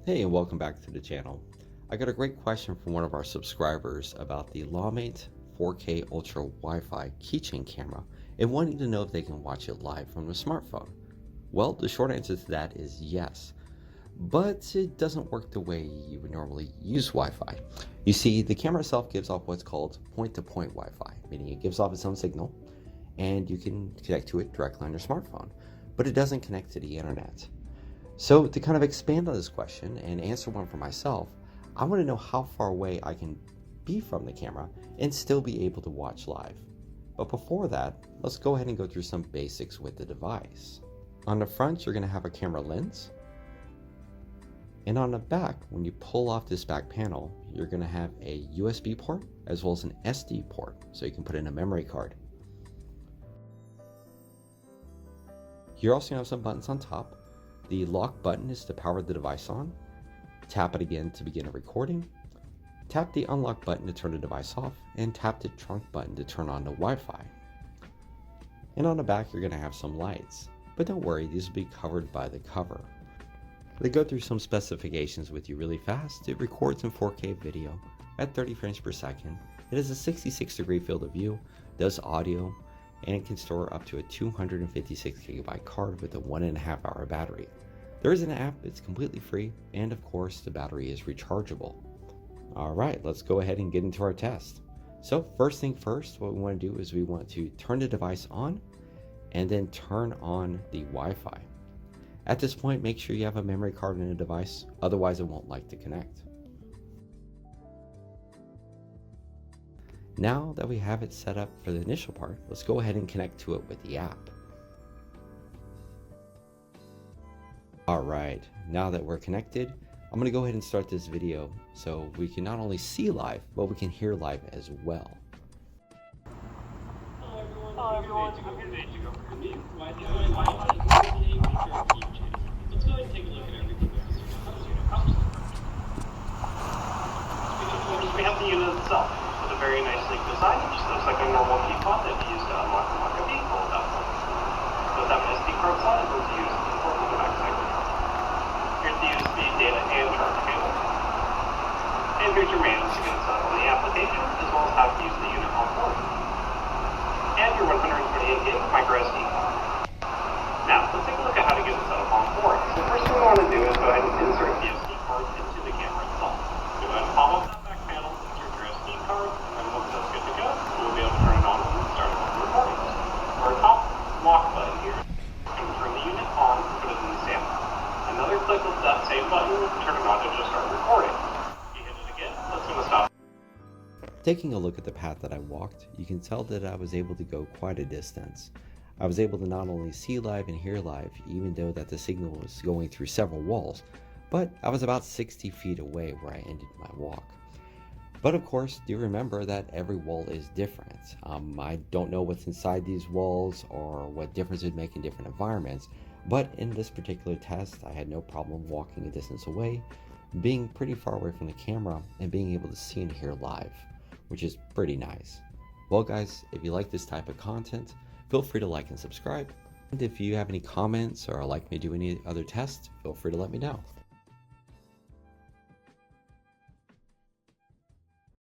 Hey, and welcome back to the channel. I got a great question from one of our subscribers about the LawMate 4K Ultra Wi-Fi Keychain Camera and wanting to know if they can watch it live from the smartphone. Well, the short answer to that is yes, but it doesn't work the way you would normally use Wi-Fi. You see, the camera itself gives off what's called point-to-point Wi-Fi, meaning it gives off its own signal and you can connect to it directly on your smartphone, but it doesn't connect to the internet. So to kind of expand on this question and answer one for myself, I want to know how far away I can be from the camera and still be able to watch live. But before that, let's go ahead and go through some basics with the device. On the front, you're going to have a camera lens. And on the back, when you pull off this back panel, you're going to have a USB port as well as an SD port, so you can put in a memory card. You're also going to have some buttons on top. The lock button is to power the device on. Tap it again to begin a recording. Tap the unlock button to turn the device off, and tap the trunk button to turn on the Wi-Fi. And on the back, you're going to have some lights, but don't worry, these will be covered by the cover. They go through some specifications with you really fast. It records in 4K video at 30 frames per second. It has a 66-degree field of view, does audio, and it can store up to a 256 gigabyte card with a 1.5 hour battery. There is an app, it's completely free, and of course the battery is rechargeable. Alright, let's go ahead and get into our test. So first thing first, what we want to do is we want to turn the device on and then turn on the Wi-Fi. At this point, make sure you have a memory card in the device, otherwise it won't like to connect. Now that we have it set up for the initial part, let's go ahead and connect to it with the app. Alright, now that we're connected, I'm going to go ahead and start this video so we can not only see live, but we can hear live as well. Hello everyone, I'm here today to go over the Wi-Fi Keychain. Let's go ahead and take a look at everything that this unit comes with. We have the unit itself with a very nice sleek design. It just looks like a normal key fob that we use to unlock a vehicle at that point. With that SD card slot, it was used to port on the back side. Here's the USB data and charge cable. And here's your manual to get set up on the application, as well as how to use the unit on board. And your 128 gig micro SD card. Now, let's take a look at how to get it set up on board. So the first thing we want to do is go ahead and insert the SD card into the camera itself. Go ahead and pop up that back panel, insert your SD card, and then once that's good to go, we'll be able to turn it on and start the recording. Our top lock button here, and turn the unit on and put it in the standby. Another click of that same button will turn it on to just start recording. You hit it again, that's going to stop. Taking a look at the path that I walked, you can tell that I was able to go quite a distance. I was able to not only see live and hear live, even though that the signal was going through several walls, but I was about 60 feet away where I ended my walk. But of course, do remember that every wall is different. I don't know what's inside these walls or what difference it would make in different environments, but in this particular test, I had no problem walking a distance away, being pretty far away from the camera, and being able to see and hear live, which is pretty nice. Well guys, if you like this type of content, feel free to like and subscribe. And if you have any comments or like me do any other tests, feel free to let me know.